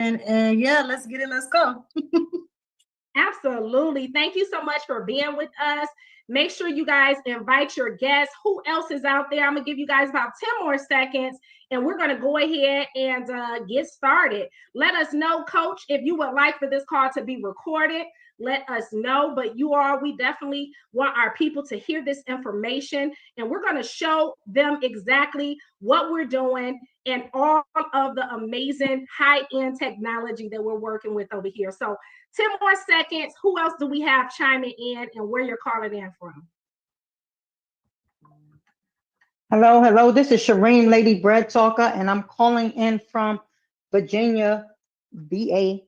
And yeah, let's get it. Let's go. Absolutely. Thank you so much for being with us. Make sure you guys invite your guests. Who else is out there? I'm going to give you guys about 10 more seconds and we're going to go ahead and get started. Let us know, Coach, if you would like for this call to be recorded. Let us know. But we definitely want our people to hear this information and we're going to show them exactly what we're doing and all of the amazing high-end technology that we're working with over here. So 10 more seconds. Who else do we have chiming in and where you're calling in from? Hello. This is Shireen, Lady Bread Talker, and I'm calling in from Virginia, VA.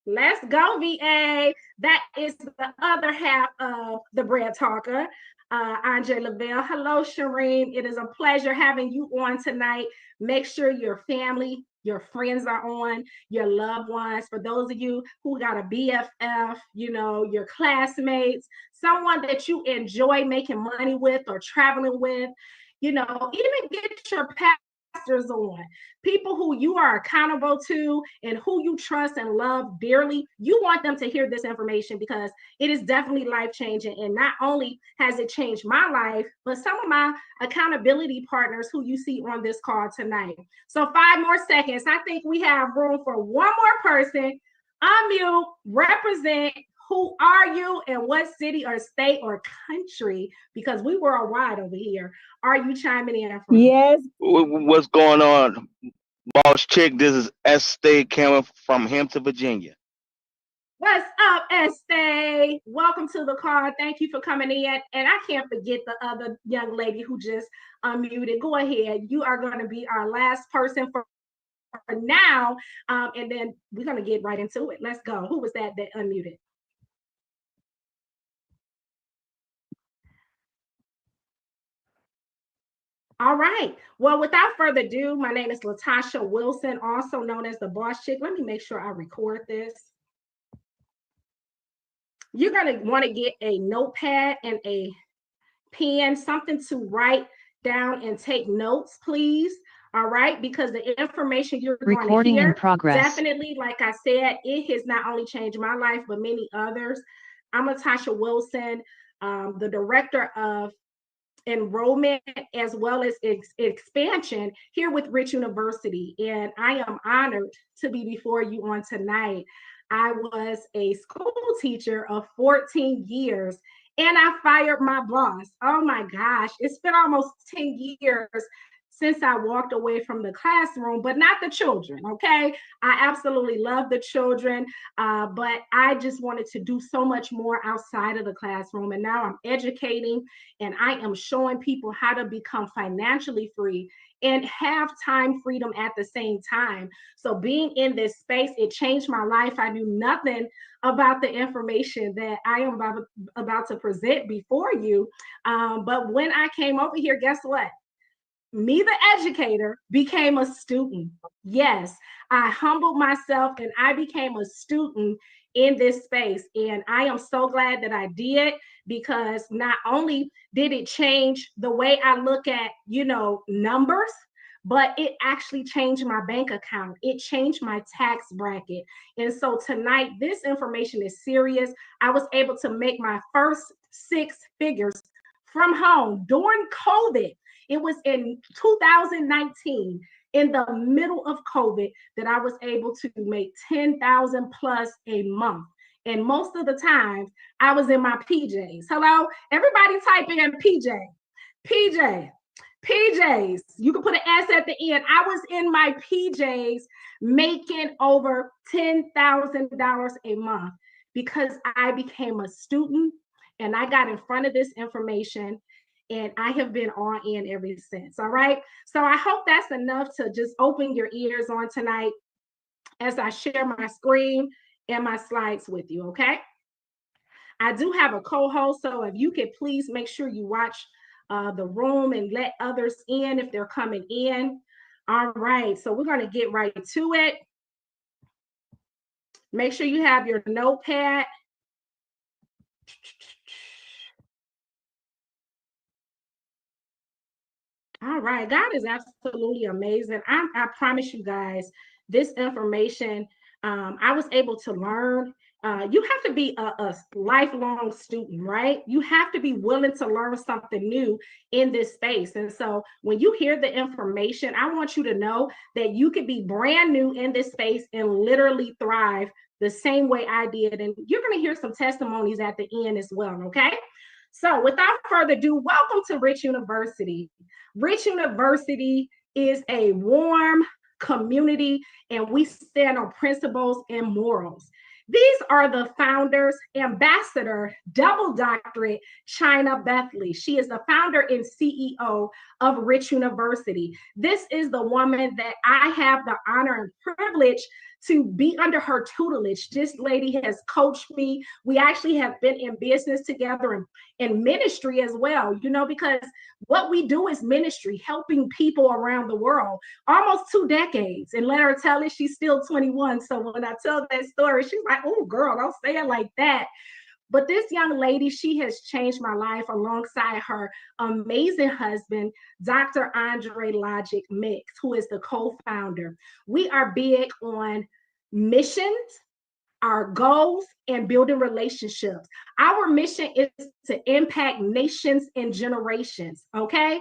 Let's go, VA. That is the other half of the Bread Talker, Andre Lavelle. Hello, Shireen. It is a pleasure having you on tonight. Make sure your family, your friends are on, your loved ones. For those of you who got a BFF, your classmates, someone that you enjoy making money with or traveling with, even get your pastors on, people who you are accountable to and who you trust and love dearly. You want them to hear this information because it is definitely life-changing. And not only has it changed my life, but some of my accountability partners who you see on this call tonight. So 5 more seconds. I think we have room for one more person. Unmute, represent. Who are you and what city or state or country, because we worldwide over here, are you chiming in from? Yes. What's going on, Boss Chick? This is Estee coming from Hampton, Virginia. What's up, Estee? Welcome to the call. Thank you for coming in. And I can't forget the other young lady who just unmuted. Go ahead. You are going to be our last person for now. And then we're going to get right into it. Let's go. Who was that unmuted? All right. Well, without further ado, my name is Latasha Wilson, also known as the Boss Chick. Let me make sure I record this. You're going to want to get a notepad and a pen, something to write down and take notes, please. All right, because the information you're going to hear, in progress. Definitely, like I said, it has not only changed my life, but many others. I'm Latasha Wilson, the director of enrollment as well as expansion here with Rich University. And I am honored to be before you on tonight. I was a school teacher of 14 years and I fired my boss. Oh my gosh, it's been almost 10 years since I walked away from the classroom, but not the children, okay? I absolutely love the children, but I just wanted to do so much more outside of the classroom. And now I'm educating and I am showing people how to become financially free and have time freedom at the same time. So being in this space, it changed my life. I knew nothing about the information that I am about to present before you. But when I came over here, guess what? Me, the educator, became a student. Yes, I humbled myself and I became a student in this space. And I am so glad that I did, because not only did it change the way I look at, numbers, but it actually changed my bank account. It changed my tax bracket. And so tonight, this information is serious. I was able to make my first 6 figures from home during COVID. It was in 2019, in the middle of COVID, that I was able to make 10,000 plus a month. And most of the time, I was in my PJs. Hello, everybody type in PJ. PJs. You can put an S at the end. I was in my PJs making over $10,000 a month because I became a student and I got in front of this information. And I have been all in ever since. All right. So I hope that's enough to just open your ears on tonight as I share my screen and my slides with you. Okay. I do have a co-host. So if you could please make sure you watch the room and let others in if they're coming in. All right. So we're going to get right to it. Make sure you have your notepad. All right, God is absolutely amazing. I promise you guys, this information, I was able to learn. You have to be a lifelong student, right? You have to be willing to learn something new in this space. And so when you hear the information, I want you to know that you could be brand new in this space and literally thrive the same way I did. And you're going to hear some testimonies at the end as well, okay? So without further ado, welcome to Rich University. Rich University is a warm community, and we stand on principles and morals. These are the founders, Ambassador, double doctorate, China Bethley. She is the founder and CEO of Rich University. This is the woman that I have the honor and privilege to be under her tutelage. This lady has coached me. We actually have been in business together and in ministry as well, you know, because what we do is ministry, helping people around the world, almost 2 decades. And let her tell it, she's still 21. So when I tell that story, she's like, oh, girl, don't say it like that. But this young lady, she has changed my life alongside her amazing husband, Dr. Andre Logic Mix, who is the co-founder. We are big on missions, our goals, and building relationships. Our mission is to impact nations and generations, okay?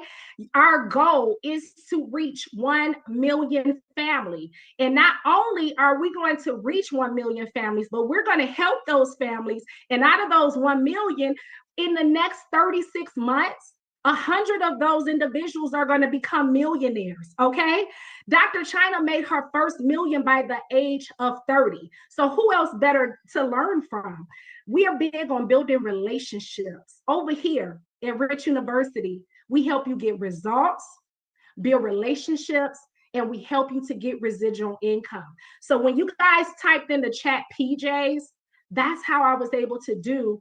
Our goal is to reach 1 million families. And not only are we going to reach 1 million families, but we're going to help those families. And out of those 1 million, in the next 36 months, 100 of those individuals are going to become millionaires, okay? Dr. China made her first million by the age of 30. So who else better to learn from? We are big on building relationships. Over here at Rich University, we help you get results, build relationships, and we help you to get residual income. So when you guys typed in the chat PJs, that's how I was able to do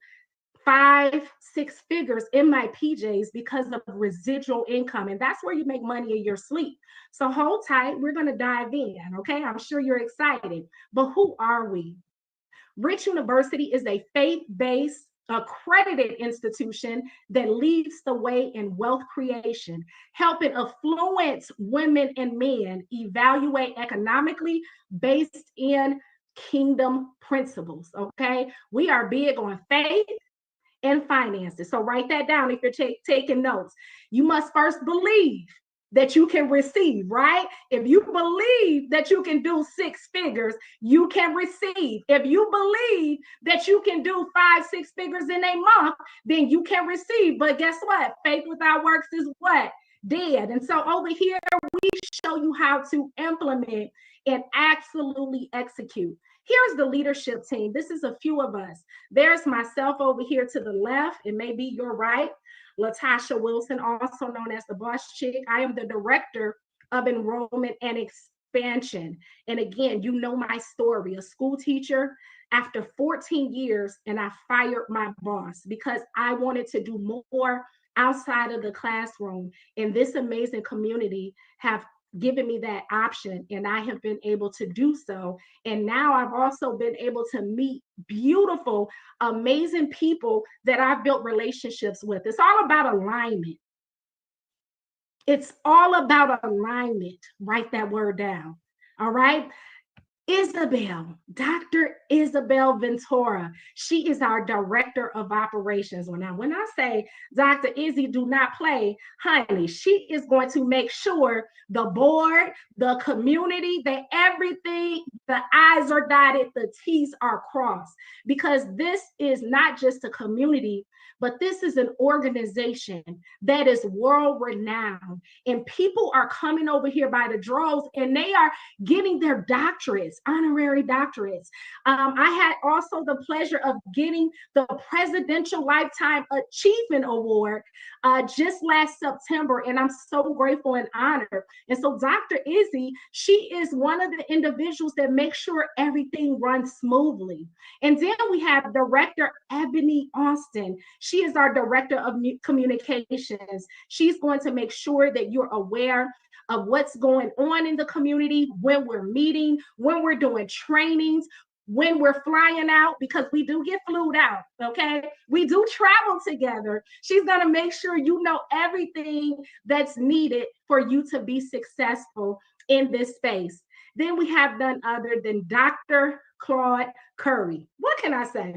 5, 6 figures in my PJs because of residual income. And that's where you make money in your sleep. So hold tight. We're going to dive in. Okay. I'm sure you're excited. But who are we? Rich University is a faith-based, accredited institution that leads the way in wealth creation, helping affluent women and men evaluate economically based in kingdom principles. Okay. We are big on faith and finances. So write that down if you're taking notes. You must first believe that you can receive, right? If you believe that you can do 6 figures, you can receive. If you believe that you can do 5, 6 figures in a month, then you can receive. But guess what? Faith without works is what? Dead. And so over here, we show you how to implement and absolutely execute. Here's the leadership team. This is a few of us. There's myself over here to the left. It may be your right. Latasha Wilson, also known as the Boss Chic. I am the director of enrollment and expansion. And again, you know my story, a school teacher after 14 years, and I fired my boss because I wanted to do more outside of the classroom. And this amazing community have given me that option, and I have been able to do so. And now I've also been able to meet beautiful, amazing people that I've built relationships with. It's all about alignment. It's all about alignment. Write that word down. All right. Isabel, Dr. Isabel Ventura. She is our director of operations. Well, now, when I say Dr. Izzy do not play, honey, she is going to make sure the board, the community, that everything, the I's are dotted, the T's are crossed, because this is not just a community, but this is an organization that is world renowned, and people are coming over here by the droves, and they are getting their doctorates, honorary doctorates. I had also the pleasure of getting the Presidential Lifetime Achievement Award just last September, and I'm so grateful and honored. And so Dr. Izzy, she is one of the individuals that make sure everything runs smoothly. And then we have Director Ebony Austin. She is our Director of Communications. She's going to make sure that you're aware of what's going on in the community, when we're meeting, when we're doing trainings, when we're flying out, because we do get flued out, okay? We do travel together. She's gonna make sure you know everything that's needed for you to be successful in this space. Then we have none other than Dr. Claude Curry. What can I say?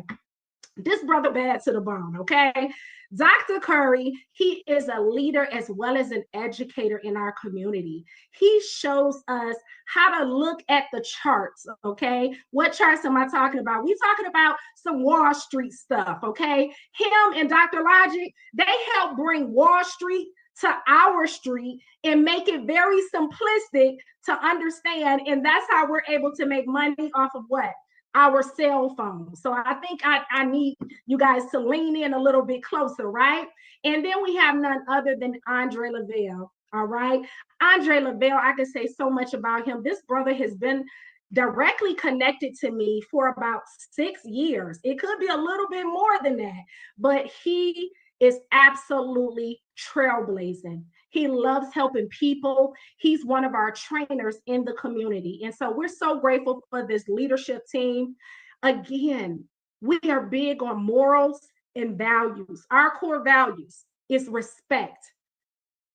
This brother bad to the bone, okay? Dr. Curry, he is a leader as well as an educator in our community. He shows us how to look at the charts, okay? What charts am I talking about? We're talking about some Wall Street stuff, okay? Him and Dr. Logic, they help bring Wall Street to our street and make it very simplistic to understand. And that's how we're able to make money off of what? Our cell phone. So I think I need you guys to lean in a little bit closer, right? And then we have none other than Andre Lavelle, all right? Andre Lavelle, I can say so much about him. This brother has been directly connected to me for about 6 years. It could be a little bit more than that, but he is absolutely trailblazing. He loves helping people. He's one of our trainers in the community. And so we're so grateful for this leadership team. Again, we are big on morals and values. Our core values is respect.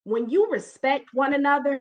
When you respect one another,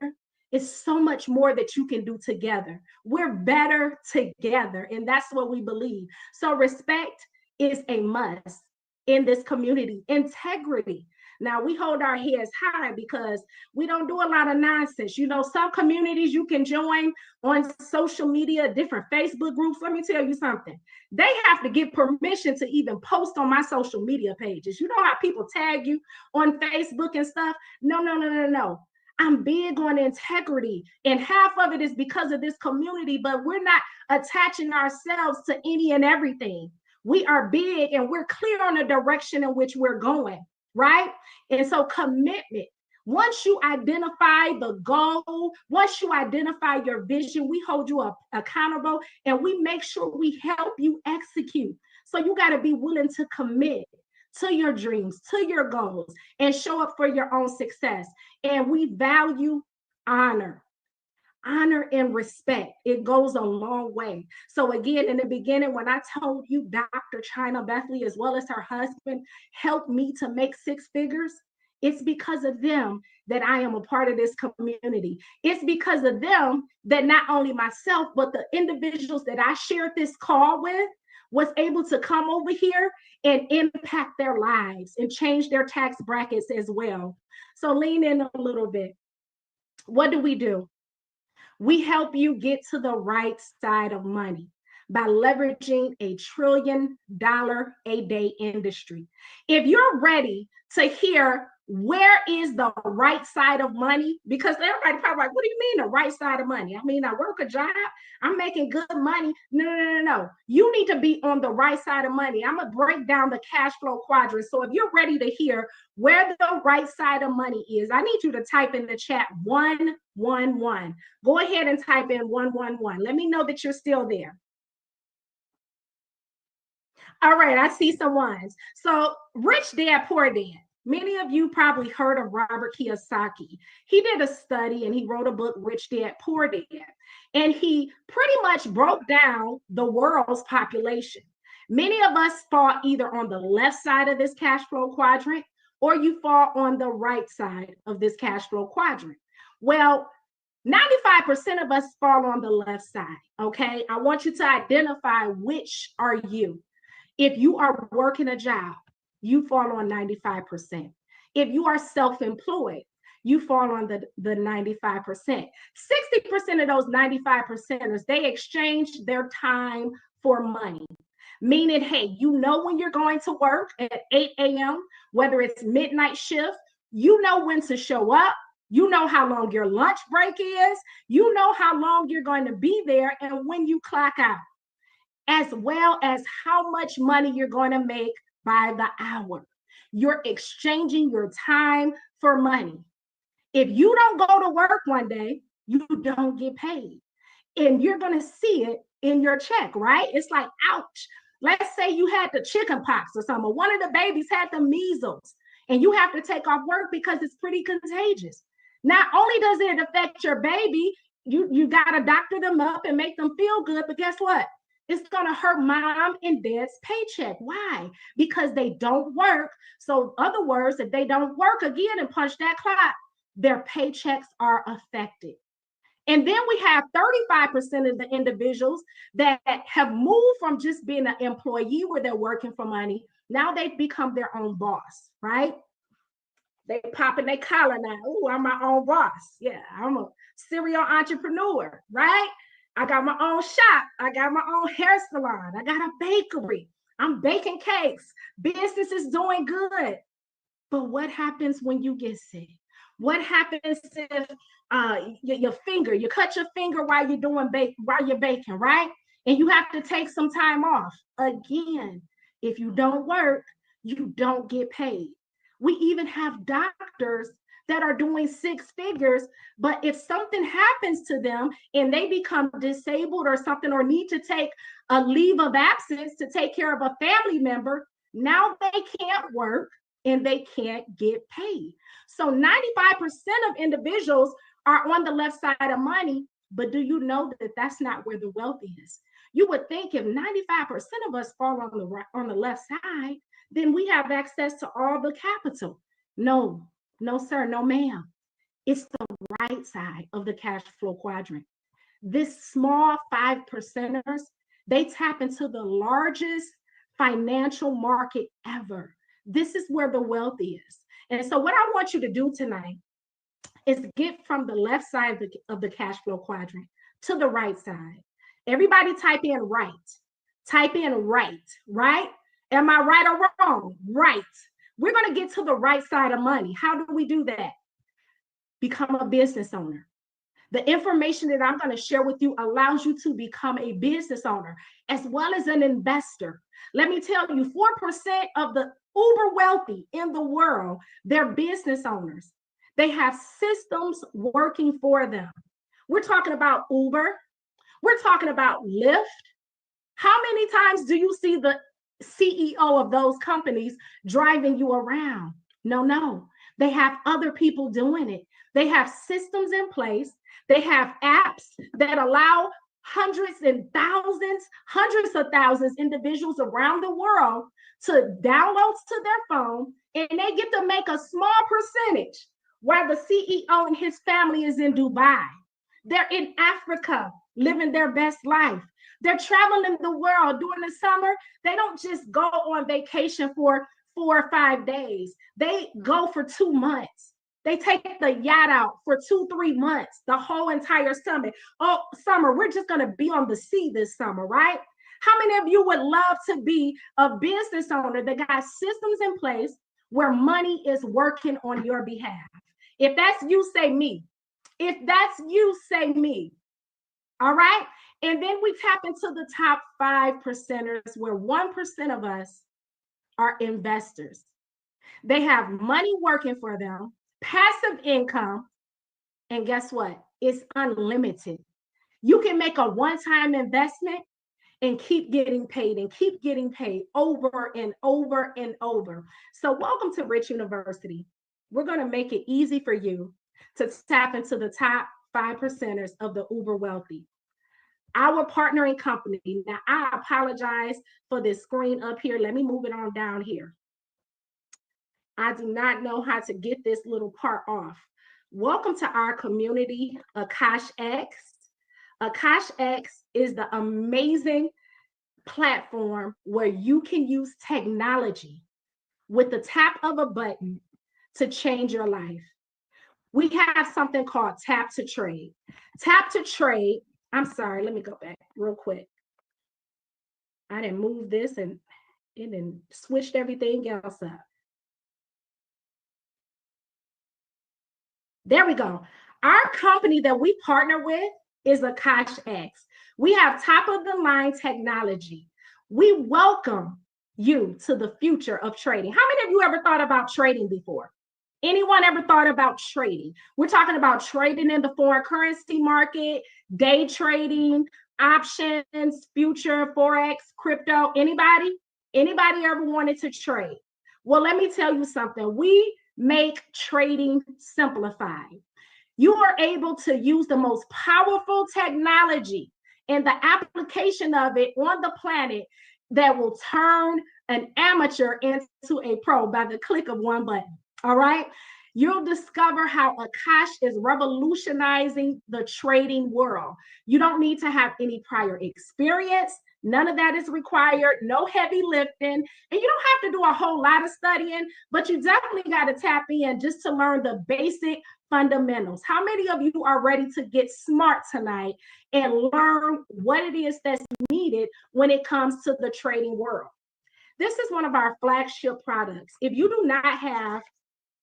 it's so much more that you can do together. We're better together, and that's what we believe. So respect is a must in this community. Integrity. Now we hold our heads high because we don't do a lot of nonsense. You know, some communities you can join on social media, different Facebook groups. Let me tell you something. They have to get permission to even post on my social media pages. You know how people tag you on Facebook and stuff? No. I'm big on integrity, and half of it is because of this community, but we're not attaching ourselves to any and everything. We are big and we're clear on the direction in which we're going, right? And so commitment, once you identify the goal, once you identify your vision, we hold you accountable and we make sure we help you execute. So you got to be willing to commit to your dreams, to your goals, and show up for your own success. And we value honor. Honor and respect. It goes a long way. So again, in the beginning, when I told you Dr. China Bethley, as well as her husband, helped me to make 6 figures, it's because of them that I am a part of this community. It's because of them that not only myself, but the individuals that I shared this call with was able to come over here and impact their lives and change their tax brackets as well. So lean in a little bit. What do? We help you get to the right side of money by leveraging a $1 trillion a day industry. If you're ready to hear where is the right side of money, because everybody probably like, what do you mean the right side of money? I mean, I work a job, I'm making good money. No. You need to be on the right side of money. I'm gonna break down the cash flow quadrant. So if you're ready to hear where the right side of money is, I need you to type in the chat 111. Go ahead and type in 111. Let me know that you're still there. All right, I see some ones. So Rich Dad, Poor Dad. Many of you probably heard of Robert Kiyosaki. He did a study and he wrote a book, Rich Dad, Poor Dad. And he pretty much broke down the world's population. Many of us fall either on the left side of this cash flow quadrant or you fall on the right side of this cash flow quadrant. Well, 95% of us fall on the left side, okay? I want you to identify which are you. If you are working a job, you fall on 95%. If you are self-employed, you fall on the 95%. 60% of those 95%ers, they exchange their time for money. Meaning, hey, you know when you're going to work at 8 a.m., whether it's midnight shift, you know when to show up, you know how long your lunch break is, you know how long you're going to be there and when you clock out, as well as how much money you're going to make by the hour. You're exchanging your time for money. If you don't go to work one day, you don't get paid. And you're going to see it in your check, right? It's like, ouch. Let's say you had the chicken pox or something. One of the babies had the measles and you have to take off work because it's pretty contagious. Not only does it affect your baby, you got to doctor them up and make them feel good. But guess what? It's going to hurt mom and dad's paycheck. Why? Because they don't work. So in other words, if they don't work again and punch that clock, their paychecks are affected. And then we have 35% of the individuals that have moved from just being an employee where they're working for money. Now they've become their own boss, right? They popping their collar now. Oh, I'm my own boss. Yeah, I'm a serial entrepreneur, right? I got my own shop. I got my own hair salon. I got a bakery. I'm baking cakes. Business is doing good. But what happens when you get sick? What happens if you cut your finger while you're baking, right? And you have to take some time off. Again, if you don't work, you don't get paid. We even have doctors that are doing 6 figures, but if something happens to them and they become disabled or something, or need to take a leave of absence to take care of a family member, now they can't work and they can't get paid. So 95% of individuals are on the left side of money, but do you know that that's not where the wealth is? You would think if 95% of us fall on the left side, then we have access to all the capital. No, sir, no, ma'am. It's the right side of the cash flow quadrant. This small 5%ers, they tap into the largest financial market ever. This is where the wealth is. And so what I want you to do tonight is get from the left side of the cash flow quadrant to the right side. Everybody type in right. Type in right, right? Am I right or wrong? Right. We're going to get to the right side of money. How do we do that? Become a business owner. The information that I'm going to share with you allows you to become a business owner as well as an investor. Let me tell you, 4% of the uber wealthy in the world, they're business owners. They have systems working for them. We're talking about Uber. We're talking about Lyft. How many times do you see the CEO of those companies driving you around? No. They have other people doing it. They have systems in place. They have apps that allow hundreds of thousands individuals around the world to download to their phone, and they get to make a small percentage while the CEO and his family is in Dubai. They're in Africa living their best life. They're traveling the world during the summer. They don't just go on vacation for 4 or 5 days. They go for 2 months. They take the yacht out for 2-3 months, the whole entire summer. Oh, summer, we're just going to be on the sea this summer, right? How many of you would love to be a business owner that got systems in place where money is working on your behalf? If that's you, say me. If that's you, say me. All right? And then we tap into the top 5%ers where 1% of us are investors. They have money working for them, passive income, and guess what? It's unlimited. You can make a one-time investment and keep getting paid over and over and over. So welcome to Rich University. We're going to make it easy for you to tap into the top 5%ers of the uber wealthy. Our partnering company. Now, I apologize for this screen up here. Let me move it on down here. I do not know how to get this little part off. Welcome to our community, Akash X. Akash X is the amazing platform where you can use technology with the tap of a button to change your life. We have something called Tap to Trade. Tap to Trade, I'm sorry, let me go back real quick. I didn't move this and it didn't switched everything else up. There we go. Our company that we partner with is Akash X. We have top of the line technology. We welcome you to the future of trading. How many of you ever thought about trading before? Anyone ever thought about trading? We're talking about trading in the foreign currency market, day trading, options, future, Forex, crypto. Anybody? Anybody ever wanted to trade? Well, let me tell you something. We make trading simplified. You are able to use the most powerful technology and the application of it on the planet that will turn an amateur into a pro by the click of one button. All right. You'll discover how Akash is revolutionizing the trading world. You don't need to have any prior experience. None of that is required, no heavy lifting. And you don't have to do a whole lot of studying, but you definitely got to tap in just to learn the basic fundamentals. How many of you are ready to get smart tonight and learn what it is that's needed when it comes to the trading world? This is one of our flagship products. If you do not have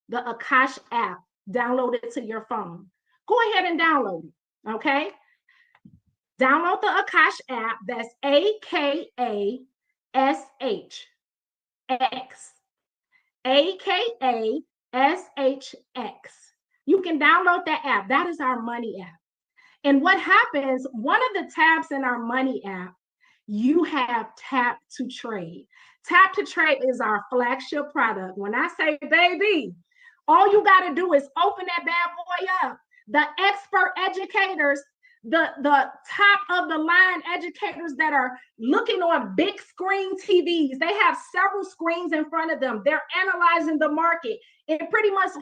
the Akash app downloaded to your phone, go ahead and download it, okay? Download the Akash app. That's AKASH X. AKASHX. You can download that app. That is our money app. And what happens, one of the tabs in our money app, you have Tap to Trade. Tap to Trade is our flagship product. When I say baby, all you got to do is open that bad boy up. The expert educators, the top of the line educators that are looking on big screen TVs, they have several screens in front of them. They're analyzing the market. It pretty much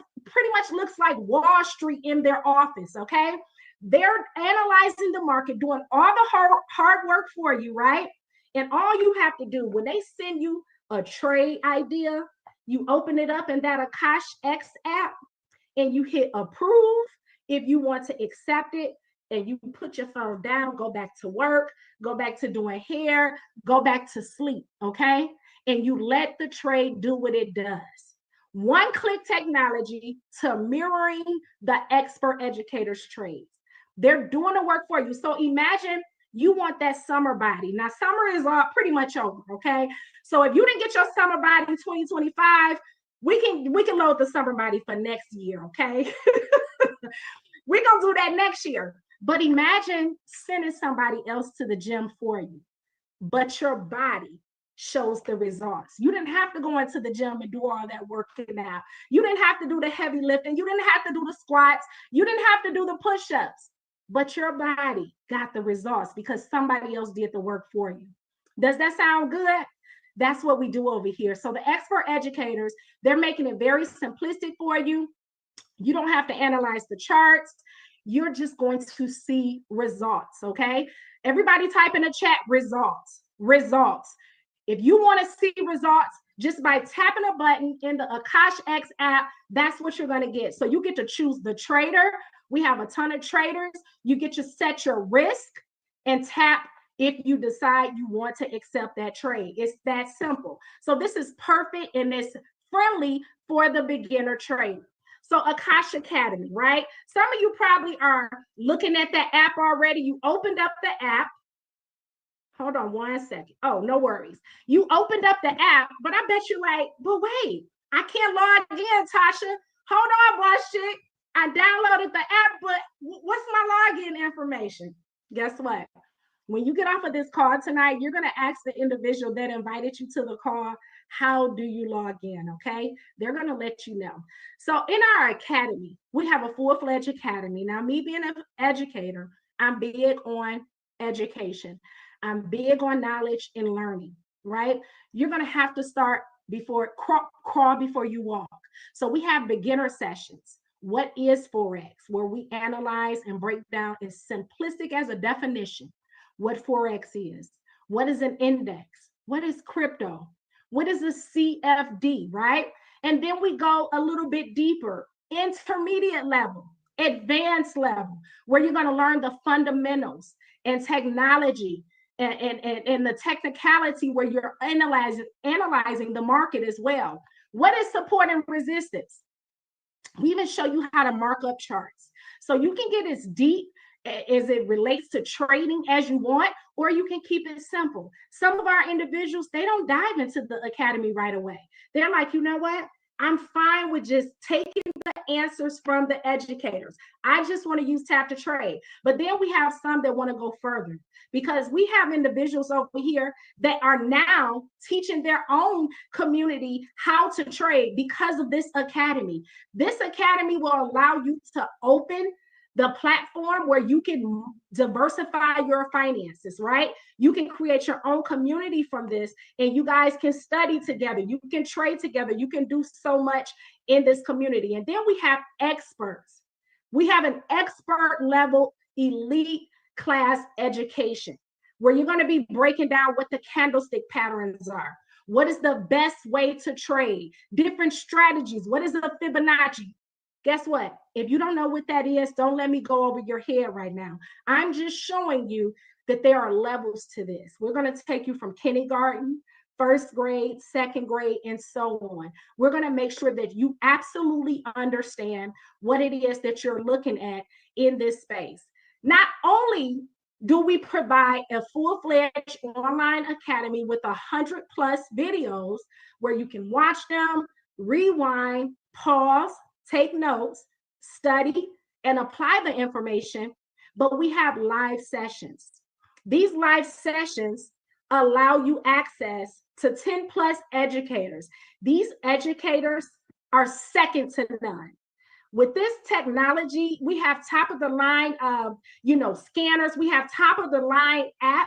looks like Wall Street in their office, okay? They're analyzing the market, doing all the hard work for you, right? And all you have to do when they send you a trade idea, you open it up in that Akash X app and you hit approve if you want to accept it, and you put your phone down, go back to work, go back to doing hair, go back to sleep, okay? And you let the trade do what it does. One-click technology to mirroring the expert educators' trades. They're doing the work for you. So imagine you want that summer body. Now, summer is pretty much over, okay? So if you didn't get your summer body in 2025, we can load the summer body for next year, okay? We're going to do that next year. But imagine sending somebody else to the gym for you, but your body shows the results. You didn't have to go into the gym and do all that working out. You didn't have to do the heavy lifting. You didn't have to do the squats. You didn't have to do the push-ups, but your body got the results because somebody else did the work for you. Does that sound good? That's what we do over here. So the expert educators, they're making it very simplistic for you. You don't have to analyze the charts. You're just going to see results, okay? Everybody type in the chat, results. If you want to see results, just by tapping a button in the Akash X app, that's what you're going to get. So you get to choose the trader. We have a ton of traders. You get to set your risk and tap if you decide you want to accept that trade. It's that simple. So this is perfect and it's friendly for the beginner trader. So Akash Academy, right? Some of you probably are looking at that app already. You opened up the app. Hold on one second. Oh, no worries. You opened up the app, but I bet you like, but wait, I can't log in, Tasha. Hold on, Boss Chic. I downloaded the app, but what's my login information? Guess what? When you get off of this call tonight, you're going to ask the individual that invited you to the call, how do you log in, okay? They're going to let you know. So in our academy, we have a full-fledged academy. Now, me being an educator, I'm big on education. I'm big on knowledge and learning, right? You're going to have to start crawl before you walk. So we have beginner sessions. What is Forex? Where we analyze and break down as simplistic as a definition what Forex is. What is an index? What is crypto? What is a CFD, right? And then we go a little bit deeper, intermediate level, advanced level, where you're going to learn the fundamentals and technology and the technicality where you're analyzing the market as well. What is support and resistance? We even show you how to mark up charts. So you can get as deep as it relates to trading as you want, or you can keep it simple. Some of our individuals, they don't dive into the academy right away. They're like, you know what? I'm fine with just taking the answers from the educators. I just want to use Tap to Trade. But then we have some that want to go further because we have individuals over here that are now teaching their own community how to trade because of this academy. This academy will allow you to open the platform where you can diversify your finances, right? You can create your own community from this, and you guys can study together. You can trade together. You can do so much in this community. And then we have experts. We have an expert level elite class education where you're going to be breaking down what the candlestick patterns are. What is the best way to trade? Different strategies. What is a Fibonacci? Guess what? If you don't know what that is, don't let me go over your head right now. I'm just showing you that there are levels to this. We're going to take you from kindergarten, first grade, second grade, and so on. We're going to make sure that you absolutely understand what it is that you're looking at in this space. Not only do we provide a full-fledged online academy with 100+ videos where you can watch them, rewind, pause, take notes, study, and apply the information, but we have live sessions. These live sessions allow you access to 10+ educators. These educators are second to none. With this technology, we have top of the line scanners. We have top of the line apps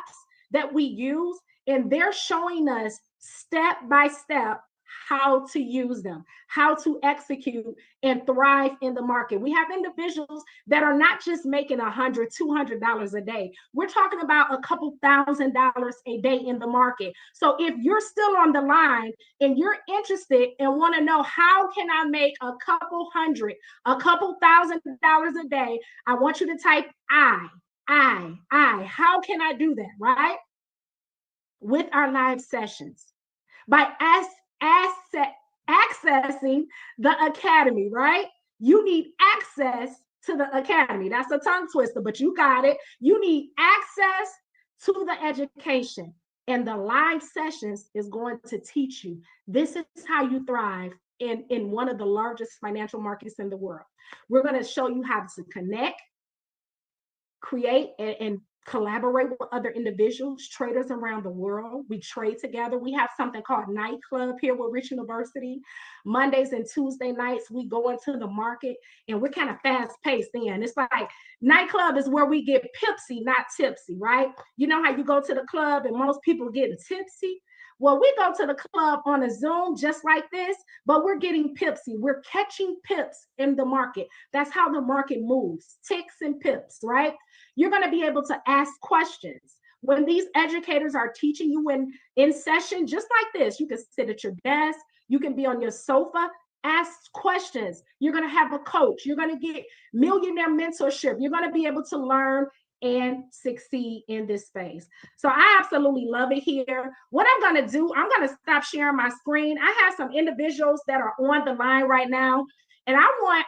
that we use, and they're showing us step by step how to use them, how to execute and thrive in the market. We have individuals that are not just making $100, $200 a day. We're talking about a couple $1,000s a day in the market. So if you're still on the line and you're interested and want to know how can I make a couple $100, a couple $1,000 a day, I want you to type I. How can I do that, right? With our live sessions. By accessing the academy, right? You need access to the academy. That's a tongue twister, but you got it. You need access to the education, and the live sessions is going to teach you. This is how you thrive in one of the largest financial markets in the world. We're going to show you how to connect, create, and collaborate with other individuals, traders around the world. We trade together. We have something called Nightclub here with Rich University. Mondays and Tuesday nights, we go into the market, and we're kind of fast-paced then. It's like Nightclub is where we get pipsy, not tipsy, right? You know how you go to the club and most people get tipsy? Well, we go to the club on a Zoom just like this, but we're getting pipsy. We're catching pips in the market. That's how the market moves, ticks and pips, right? You're going to be able to ask questions. When these educators are teaching you in session, just like this, you can sit at your desk, you can be on your sofa, ask questions. You're going to have a coach. You're going to get millionaire mentorship. You're going to be able to learn and succeed in this space. So I absolutely love it here. What I'm going to do, I'm going to stop sharing my screen. I have some individuals that are on the line right now, and I want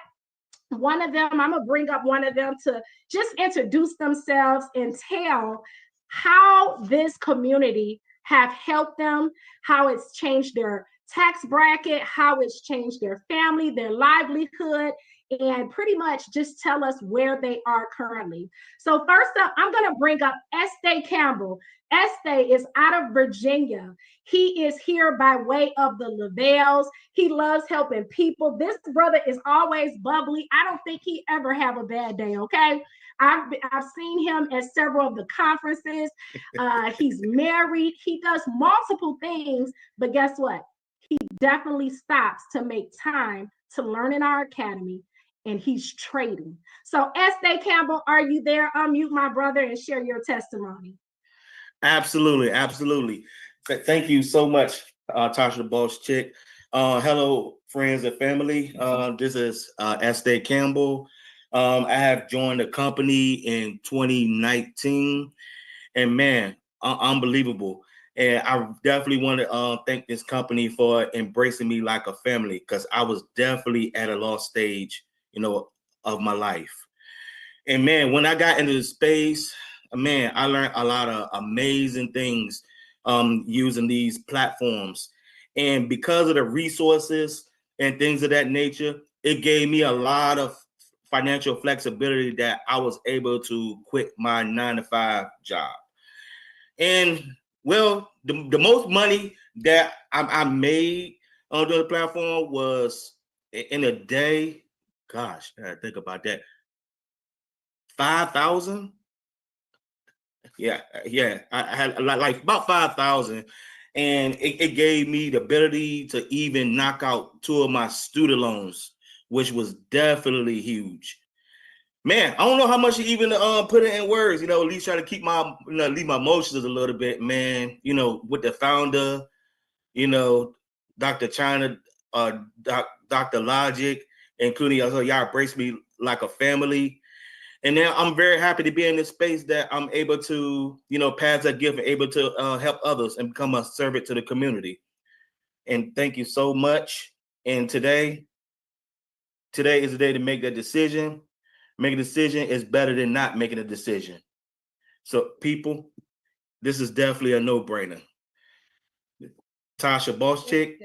one of them, I'm going to bring up one of them to just introduce themselves and tell how this community have helped them, how it's changed their tax bracket, how it's changed their family, their livelihood, and pretty much just tell us where they are currently. So first up, I'm going to bring up Este Campbell. Este is out of Virginia. He is here by way of the Lavells. He loves helping people. This brother is always bubbly. I don't think he ever have a bad day, okay? I've seen him at several of the conferences. He's married. He does multiple things, but guess what? He definitely stops to make time to learn in our academy, and he's trading. So Este Campbell, are you there? Unmute, my brother, and share your testimony. Absolutely, absolutely. Thank you so much, Latasha Boss Chic. Hello, friends and family. This is Este Campbell. I have joined the company in 2019, and man, unbelievable. And I definitely want to thank this company for embracing me like a family, because I was definitely at a lost stage, of my life. And man, when I got into the space, man, I learned a lot of amazing things using these platforms. And because of the resources and things of that nature, it gave me a lot of financial flexibility that I was able to quit my 9-to-5 job. And well, the most money that I made on the platform was in a day. Gosh, I gotta think about that. 5,000. Yeah. I had like about 5,000, and it gave me the ability to even knock out 2 of my student loans, which was definitely huge. Man, I don't know how much to even put it in words, at least try to keep my, leave my emotions a little bit, man, with the founder, Dr. China, Dr. Logic, including y'all embrace me like a family. And now I'm very happy to be in this space that I'm able to, pass that gift and able to help others and become a servant to the community. And thank you so much. And today is the day to make that decision. Making a decision is better than not making a decision. So people, this is definitely a no-brainer. Latasha Boss Chic,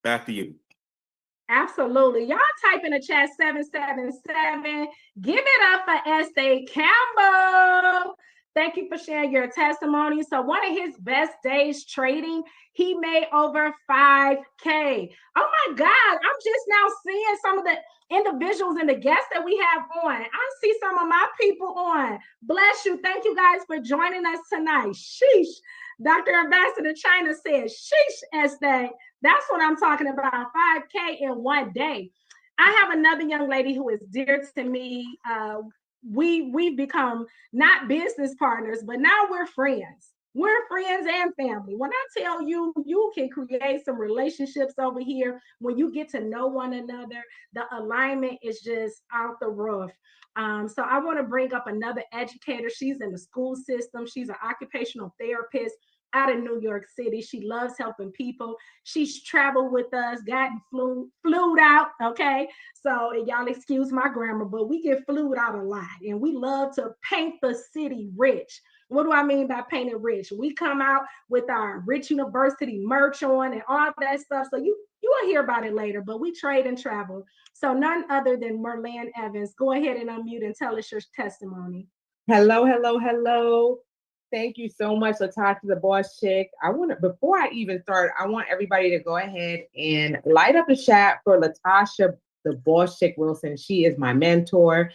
back to you. Absolutely. Y'all type in the chat 777. Give it up for Estee Campbell. Thank you for sharing your testimony. So one of his best days trading, he made over 5K. Oh my God. I'm just now seeing some of the individuals and the guests that we have on. I see some of my people on. Bless you. Thank you guys for joining us tonight. Sheesh. Dr. Ambassador China says, sheesh, Estee. That's what I'm talking about, 5K in one day. I have another young lady who is dear to me. We've become not business partners, but now we're friends. We're friends and family. When I tell you, you can create some relationships over here when you get to know one another. The alignment is just out the roof. So I want to bring up another educator. She's in the school system. She's an occupational therapist out of New York City. She loves helping people. She's traveled with us, gotten flued out, okay? So y'all excuse my grammar, but we get flued out a lot, and we love to paint the city rich. What do I mean by painting rich? We come out with our Rich University merch on and all that stuff. So you will hear about it later, but we trade and travel. So none other than Merlin Evans. Go ahead and unmute and tell us your testimony. Hello. Thank you so much, Latasha the Boss Chic. Before I even start, I want everybody to go ahead and light up the chat for Latasha the Boss Chic Wilson. She is my mentor.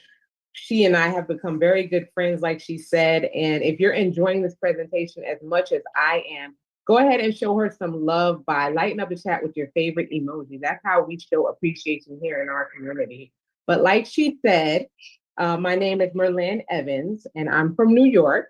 She and I have become very good friends, like she said. And if you're enjoying this presentation as much as I am, go ahead and show her some love by lighting up the chat with your favorite emoji. That's how we show appreciation here in our community. But like she said, my name is Merlin Evans, and I'm from New York.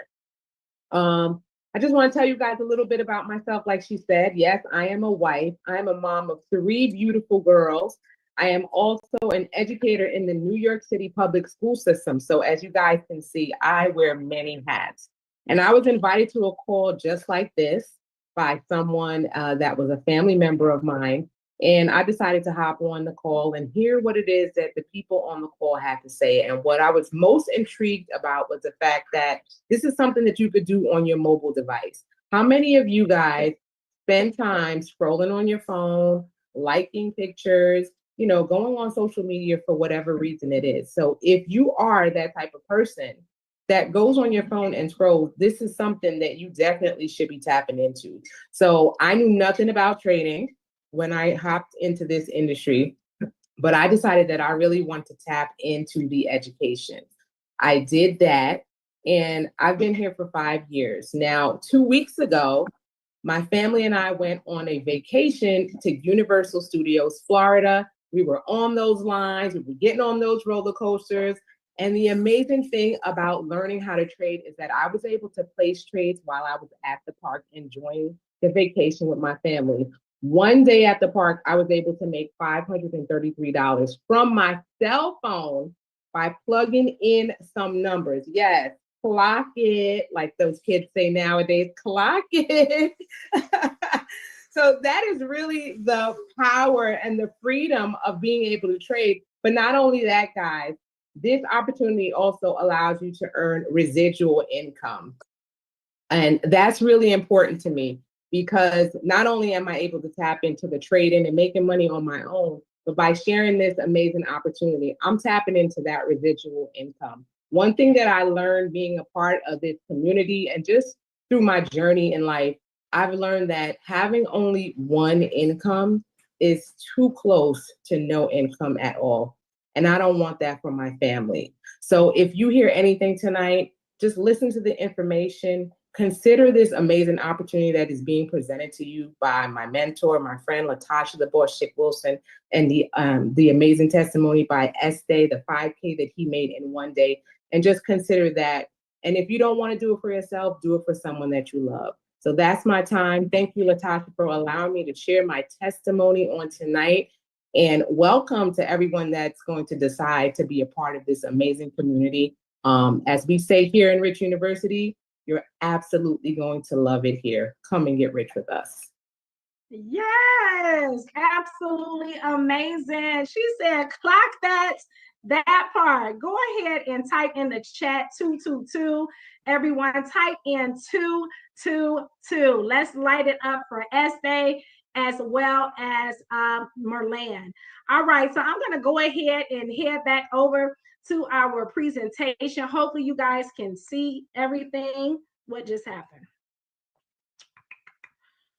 I just want to tell you guys a little bit about myself. Like she said, yes, I am a wife. I am a mom of 3 beautiful girls. I am also an educator in the New York City public school system. So as you guys can see, I wear many hats. And I was invited to a call just like this by someone that was a family member of mine. And I decided to hop on the call and hear what it is that the people on the call had to say. And what I was most intrigued about was the fact that this is something that you could do on your mobile device. How many of you guys spend time scrolling on your phone, liking pictures, going on social media for whatever reason it is? So if you are that type of person that goes on your phone and scrolls, this is something that you definitely should be tapping into. So I knew nothing about trading when I hopped into this industry, but I decided that I really want to tap into the education. I did that, and I've been here for 5 years. Now, 2 weeks ago, my family and I went on a vacation to Universal Studios, Florida. We were on those lines, we were getting on those roller coasters. And the amazing thing about learning how to trade is that I was able to place trades while I was at the park enjoying the vacation with my family. One day at the park, I was able to make $533 from my cell phone by plugging in some numbers. Yes, clock it, like those kids say nowadays, clock it. So that is really the power and the freedom of being able to trade. But not only that, guys, this opportunity also allows you to earn residual income. And that's really important to me, because not only am I able to tap into the trading and making money on my own, but by sharing this amazing opportunity, I'm tapping into that residual income. One thing that I learned being a part of this community and just through my journey in life, I've learned that having only one income is too close to no income at all. And I don't want that for my family. So if you hear anything tonight, just listen to the information. Consider this amazing opportunity that is being presented to you by my mentor, my friend Latasha the Boss Chic Wilson, and the amazing testimony by Estee, the 5K that he made in one day. And just consider that. And if you don't want to do it for yourself, do it for someone that you love. So that's my time. Thank you, Latasha, for allowing me to share my testimony on tonight. And welcome to everyone that's going to decide to be a part of this amazing community. As we say here in Rich University, you're absolutely going to love it here. Come and get rich with us. Yes, absolutely amazing. She said, clock that part. Go ahead and type in the chat 222. Everyone type in 222. Let's light it up for Estee as well as Merlan. All right, so I'm going to go ahead and head back over to our presentation. Hopefully you guys can see everything. What just happened?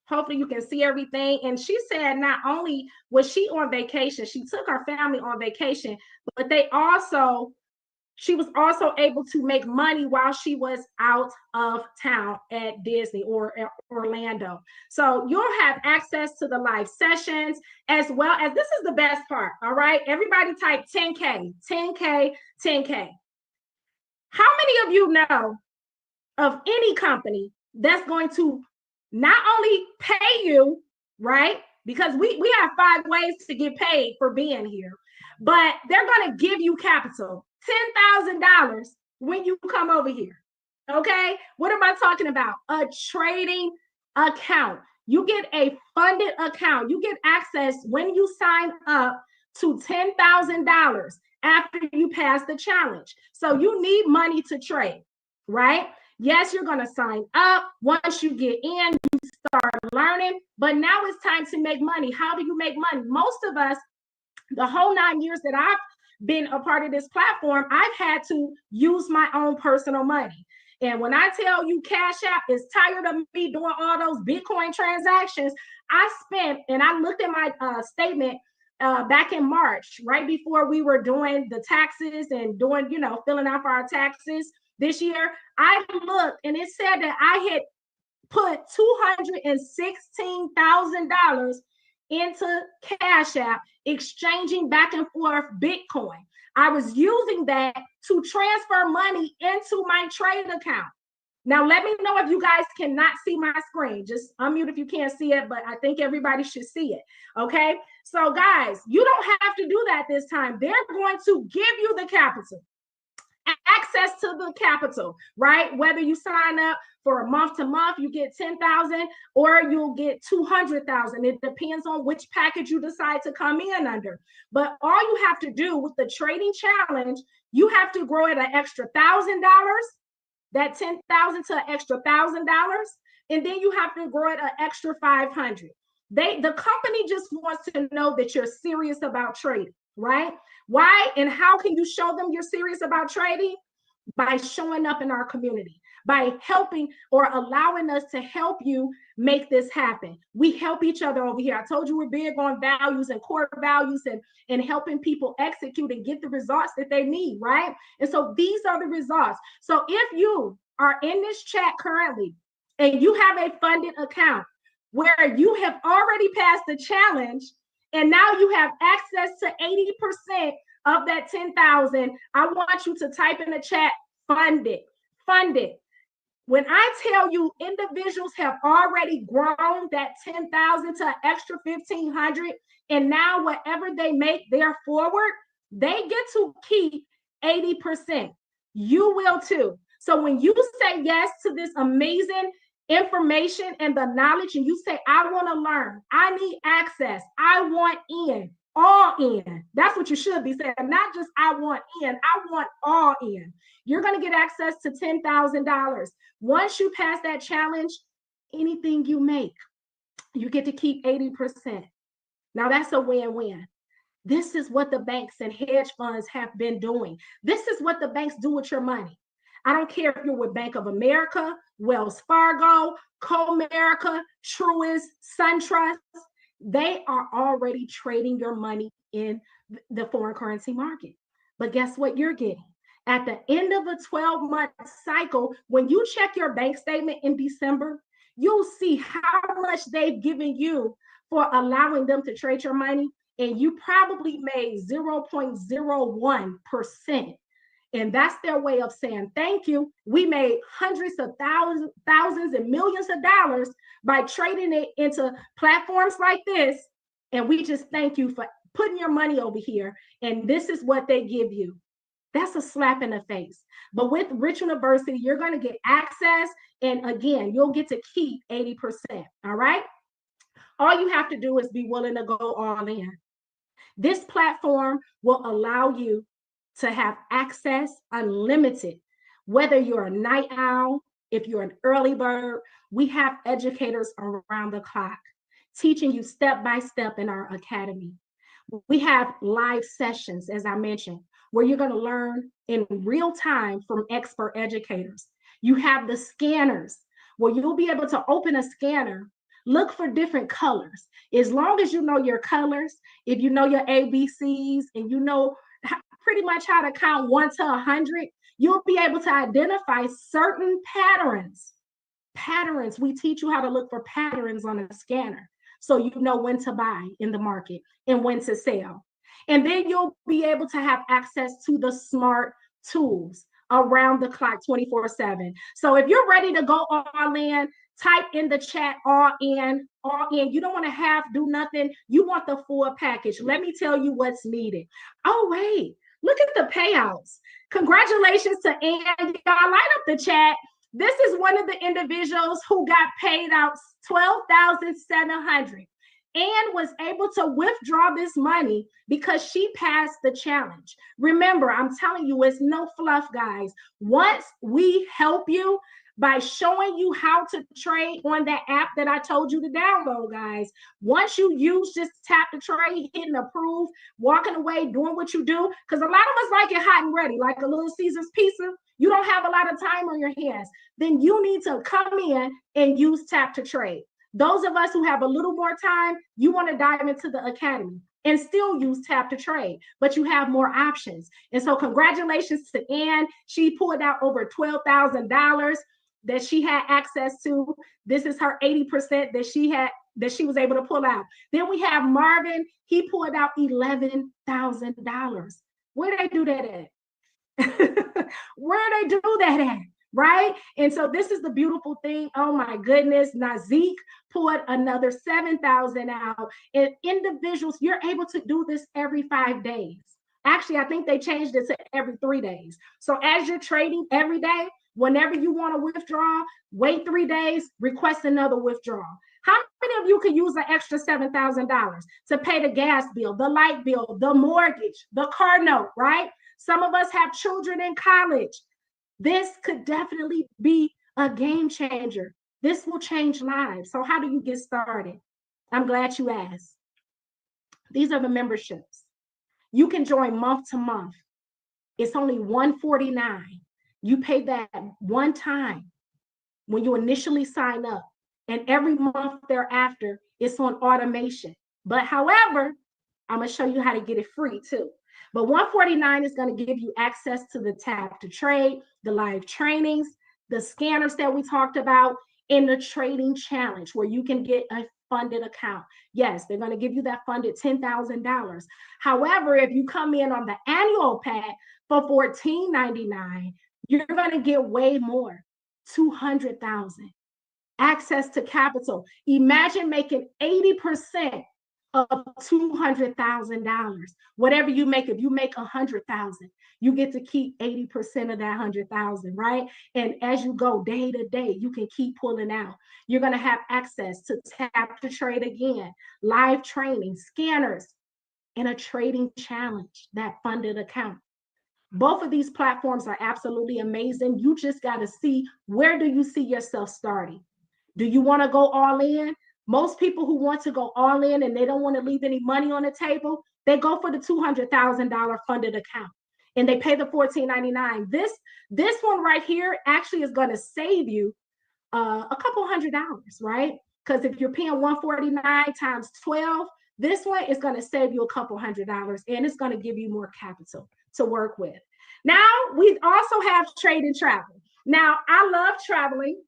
Hopefully you can see everything. And she said not only was she on vacation, she took her family on vacation, but she was also able to make money while she was out of town at Disney or Orlando. So you'll have access to the live sessions as well as, this is the best part, all right? Everybody type 10K, 10K, 10K. How many of you know of any company that's going to not only pay you, right? Because we have 5 ways to get paid for being here, but they're going to give you capital, $10,000 when you come over here. Okay. What am I talking about? A trading account. You get a funded account. You get access when you sign up to $10,000 after you pass the challenge. So you need money to trade, right? Yes, you're going to sign up. Once you get in, you start learning, but now it's time to make money. How do you make money? Most of us, the whole 9 years that I've been a part of this platform, I've had to use my own personal money. And when I tell you Cash App is tired of me doing all those Bitcoin transactions, I spent, and I looked at my statement back in March, right before we were doing the taxes and doing, filling out for our taxes this year. I looked and it said that I had put $216,000 into Cash App, exchanging back and forth Bitcoin. I was using that to transfer money into my trade account. Now, let me know if you guys cannot see my screen. Just unmute if you can't see it, but I think everybody should see it. Okay. So guys, you don't have to do that this time. They're going to give you the capital. Access to the capital, right? Whether you sign up for a month to month, you get 10,000 or you'll get 200,000. It depends on which package you decide to come in under. But all you have to do with the trading challenge, you have to grow it an extra $1,000, that 10,000 to an extra $1,000, and then you have to grow it an extra 500. The company just wants to know that you're serious about trading, right? Why and how can you show them you're serious about trading? By showing up in our community, by helping or allowing us to help you make this happen. We help each other over here. I told you we're big on values and core values and helping people execute and get the results that they need, right? And so these are the results. So if you are in this chat currently and you have a funded account where you have already passed the challenge, and now you have access to 80% of that 10,000, I want you to type in the chat, funded. When I tell you individuals have already grown that 10,000 to an extra 1,500, and now whatever they make there forward, they get to keep 80%. You will too. So when you say yes to this amazing information and the knowledge, and you say, I want to learn, I need access, I want in, all in. That's what you should be saying. Not just I want in, I want all in. You're going to get access to $10,000. Once you pass that challenge, anything you make, you get to keep 80%. Now that's a win-win. This is what the banks and hedge funds have been doing. This is what the banks do with your money. I don't care if you're with Bank of America, Wells Fargo, Comerica, Truist, SunTrust. They are already trading your money in the foreign currency market. But guess what you're getting? At the end of a 12-month cycle, when you check your bank statement in December, you'll see how much they've given you for allowing them to trade your money, and you probably made 0.01%. And that's their way of saying thank you. We made hundreds of thousands and millions of dollars by trading it into platforms like this. And we just thank you for putting your money over here. And this is what they give you. That's a slap in the face. But with Rich University, you're going to get access. And again, you'll get to keep 80%. All right. All you have to do is be willing to go all in. This platform will allow you to have access unlimited, whether you're a night owl, if you're an early bird. We have educators around the clock teaching you step by step in our academy. We have live sessions, as I mentioned, where you're going to learn in real time from expert educators. You have the scanners where you'll be able to open a scanner, look for different colors. As long as you know your colors, if you know your ABCs and you know pretty much how to count 1 to 100, you'll be able to identify certain patterns. Patterns, we teach you how to look for patterns on a scanner so you know when to buy in the market and when to sell. And then you'll be able to have access to the smart tools around the clock 24/7. So if you're ready to go all in, type in the chat all in, all in. You don't want to do nothing. You want the full package. Let me tell you what's needed. Oh, wait, look at the payouts. Congratulations to Ann. Y'all light up the chat. This is one of the individuals who got paid out $12,700 and was able to withdraw this money because she passed the challenge. Remember, I'm telling you, it's no fluff, guys. Once we help you by showing you how to trade on that app that I told you to download, guys, once you use just tap to trade, hitting approve, walking away, doing what you do, because a lot of us like it hot and ready, like a Little Caesar's pizza. You don't have a lot of time on your hands. Then you need to come in and use tap to trade. Those of us who have a little more time, you want to dive into the academy and still use tap to trade, but you have more options. And so congratulations to Ann. She pulled out over $12,000 that she had access to. This is her 80% that she was able to pull out. Then we have Marvin. He pulled out $11,000. Where did they do that at? Where they do that at? Right? And so this is the beautiful thing. Oh my goodness. Nazik pulled another $7,000 out. And individuals, you're able to do this every 5 days. Actually, I think they changed it to every 3 days. So as you're trading every day, whenever you want to withdraw, wait 3 days, request another withdrawal. How many of you could use an extra $7,000 to pay the gas bill, the light bill, the mortgage, the car note, right? Some of us have children in college. This could definitely be a game changer. This will change lives. So how do you get started? I'm glad you asked. These are the memberships. You can join month to month. It's only $149. You pay that one time when you initially sign up, and every month thereafter, it's on automation. But however, I'm going to show you how to get it free too. But $149 is going to give you access to the tap to trade, the live trainings, the scanners that we talked about, and the trading challenge where you can get a funded account. Yes, they're going to give you that funded $10,000. However, if you come in on the annual pack for $14.99, you're going to get way more, $200,000. Access to capital. Imagine making 80% of $200,000. Whatever you make, if you make $100,000, you get to keep 80% of that $100,000, right? And as you go day to day, you can keep pulling out. You're going to have access to tap to trade again, live training, scanners, and a trading challenge, that funded account. Both of these platforms are absolutely amazing. You just got to see, where do you see yourself starting? Do you want to go all in? Most people who want to go all in and they don't want to leave any money on the table, they go for the $200,000 funded account and they pay the $14.99. This one right here actually is going to save you a couple $100, right? Because if you're paying $149 times 12, this one is going to save you a couple $100 and it's going to give you more capital to work with. Now we also have trade and travel. Now I love traveling.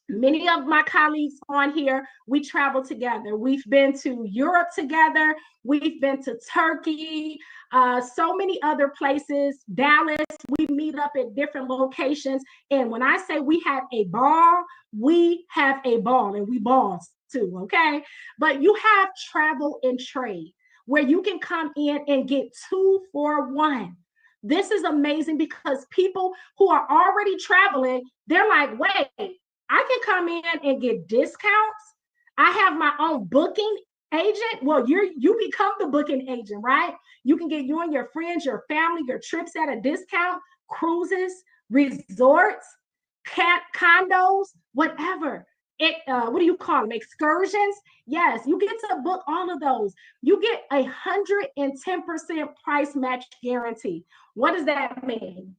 Many of my colleagues on here, we travel together. We've been to Europe together. We've been to Turkey, so many other places, Dallas. We meet up at different locations. And when I say we have a ball, we have a ball, and we balls too, okay? But you have travel and trade where you can come in and get 2 for 1. This is amazing because people who are already traveling, they're like, wait, I can come in and get discounts. I have my own booking agent. Well, you become the booking agent, right? You can get you and your friends, your family, your trips at a discount, cruises, resorts, condos, whatever. What do you call them? Excursions? Yes, you get to book all of those. You get 110% price match guarantee. What does that mean?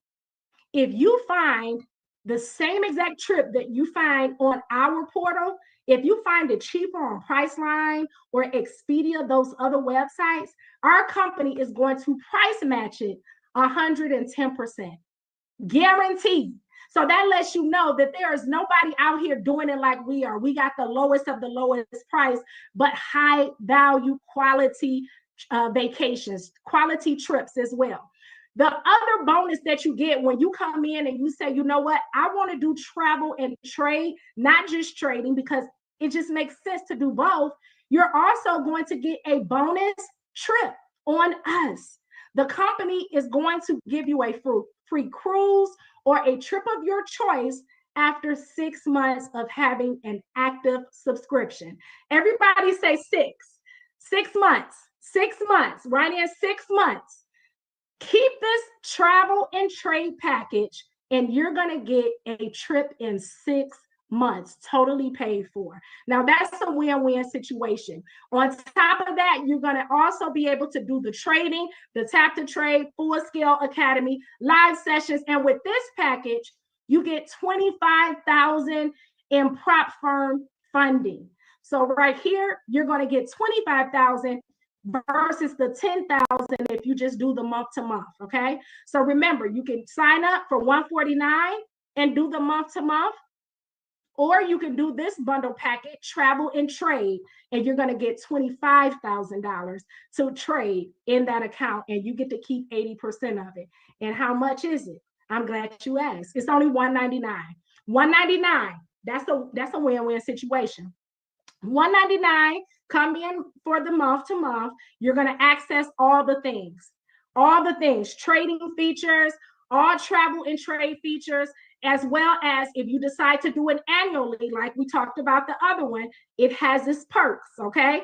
If you find the same exact trip that you find on our portal, if you find it cheaper on Priceline or Expedia, those other websites, our company is going to price match it 110%. Guaranteed. So that lets you know that there is nobody out here doing it like we are. We got the lowest of the lowest price, but high value quality vacations, quality trips as well. The other bonus that you get when you come in and you say, you know what, I want to do travel and trade, not just trading, because it just makes sense to do both. You're also going to get a bonus trip on us. The company is going to give you a free cruise or a trip of your choice after 6 months of having an active subscription. Everybody say 6. 6 months. 6 months. Right in 6 months. Keep this travel and trade package, and you're going to get a trip in 6 months, totally paid for. Now, that's a win-win situation. On top of that, you're going to also be able to do the trading, the Tap to Trade, Full Scale Academy, live sessions. And with this package, you get $25,000 in prop firm funding. So right here, you're going to get $25,000 versus the $10,000 if you just do the month to month. Okay. So remember, you can sign up for $149 and do the month to month, or you can do this bundle packet, travel and trade, and you're going to get $25,000 to trade in that account, and you get to keep 80% of it. And how much is it? I'm glad you asked. It's only $199. $199. That's a win-win situation. $199. Come in for the month to month. You're going to access all the things, trading features, all travel and trade features, as well as if you decide to do it annually, like we talked about the other one, it has its perks, okay?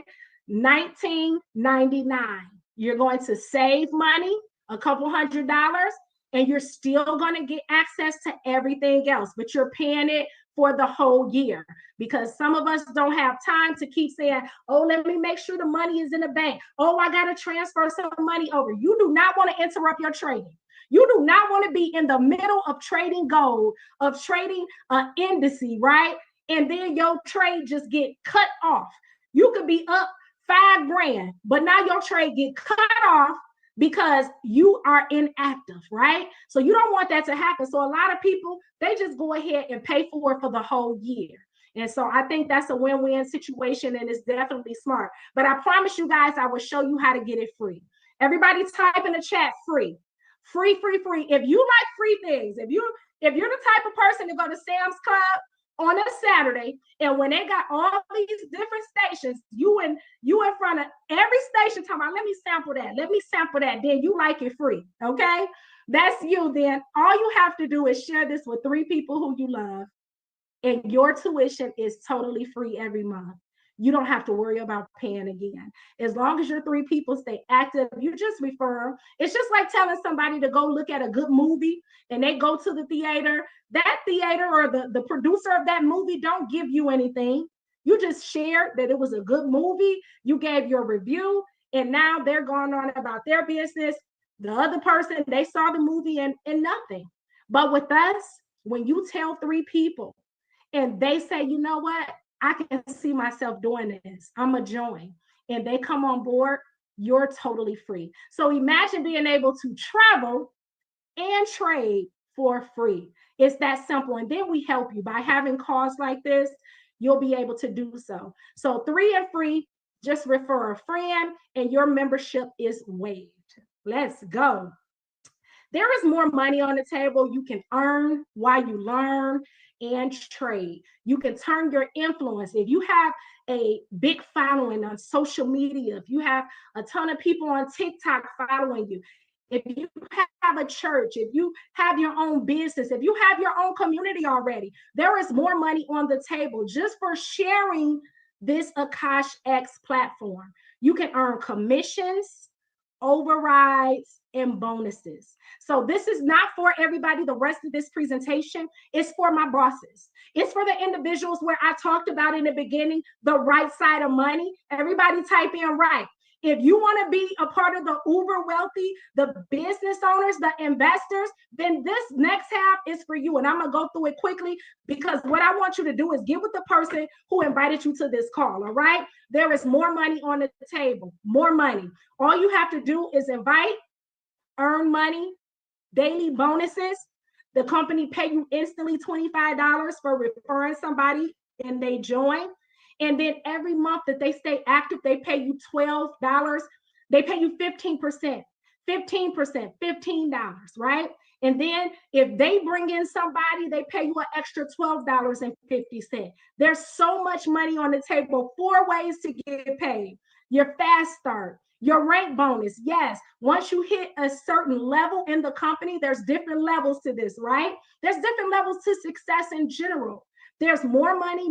$19.99. You're going to save money, a couple $100, and you're still going to get access to everything else, but you're paying it for the whole year, because some of us don't have time to keep saying, oh, let me make sure the money is in the bank. Oh, I got to transfer some money over. You do not want to interrupt your trading. You do not want to be in the middle of trading gold, of trading indices, right? And then your trade just get cut off. You could be up $5,000, but now your trade get cut off because you are inactive, right? So you don't want that to happen. So a lot of people, they just go ahead and pay for it for the whole year. And so I think that's a win-win situation, and it's definitely smart. But I promise you guys, I will show you how to get it free. Everybody type in the chat, free. Free, free, free. If you like free things, if you're the type of person to go to Sam's Club on a Saturday, and when they got all these different stations, you in front of every station talking about, let me sample that, then you like it free, okay? That's you. Then all you have to do is share this with 3 people who you love, and your tuition is totally free every month. You don't have to worry about paying again. As long as your 3 people stay active, you just refer them. It's just like telling somebody to go look at a good movie and they go to the theater. That theater or the producer of that movie don't give you anything. You just shared that it was a good movie. You gave your review, and now they're going on about their business. The other person, they saw the movie and nothing. But with us, when you tell 3 people and they say, you know what? I can see myself doing this, I'm a join, and they come on board, you're totally free. So imagine being able to travel and trade for free. It's that simple. And then we help you by having calls like this. You'll be able to do so. So 3 and free, just refer a friend and your membership is waived. Let's go. There is more money on the table you can earn while you learn and trade. You can turn your influence. If you have a big following on social media, if you have a ton of people on TikTok following you, if you have a church, if you have your own business, if you have your own community already, there is more money on the table just for sharing this Akash X platform. You can earn commissions, overrides, and bonuses. So this is not for everybody. The rest of this presentation is for my bosses. It's for the individuals where I talked about in the beginning, the right side of money. Everybody type in right. If you want to be a part of the uber wealthy, the business owners, the investors, then this next tab is for you. And I'm going to go through it quickly because what I want you to do is get with the person who invited you to this call, all right? There is more money on the table, more money. All you have to do is invite, earn money, daily bonuses. The company pay you instantly $25 for referring somebody and they join. And then every month that they stay active, they pay you $12. They pay you 15%, 15%, $15, right? And then if they bring in somebody, they pay you an extra $12.50. There's so much money on the table. 4 ways to get paid. Your fast start, your rank bonus. Yes, once you hit a certain level in the company, there's different levels to this, right? There's different levels to success in general. There's more money,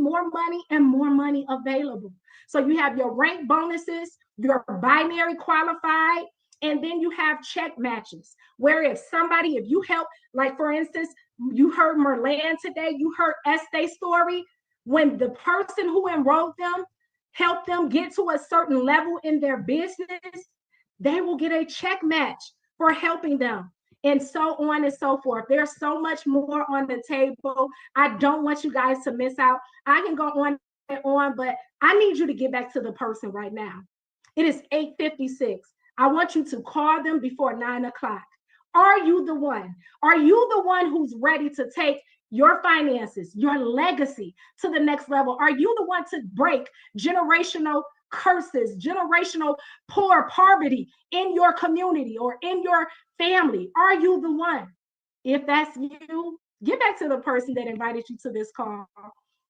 and more money available. So you have your rank bonuses, your binary qualified, and then you have check matches, where if you help, like for instance, you heard Merlan today, you heard Este's story, when the person who enrolled them helped them get to a certain level in their business, they will get a check match for helping them. And so on and so forth. There's so much more on the table. I don't want you guys to miss out. I can go on and on, but I need you to get back to the person right now. It is 8:56. I want you to call them before 9 o'clock. Are you the one? Are you the one who's ready to take your finances, your legacy to the next level? Are you the one to break generational curses, generational poverty in your community or in your family? Are you the one? If that's you, get back to the person that invited you to this call.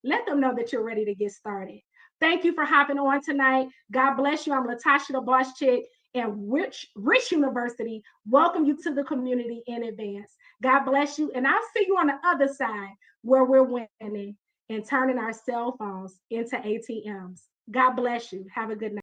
Let them know that you're ready to get started. Thank you for hopping on tonight. God bless you. I'm Latasha the Boss Chick, and Rich University welcome you to the community in advance. God bless you, and I'll see you on the other side where we're winning and turning our cell phones into ATMs. God bless you. Have a good night.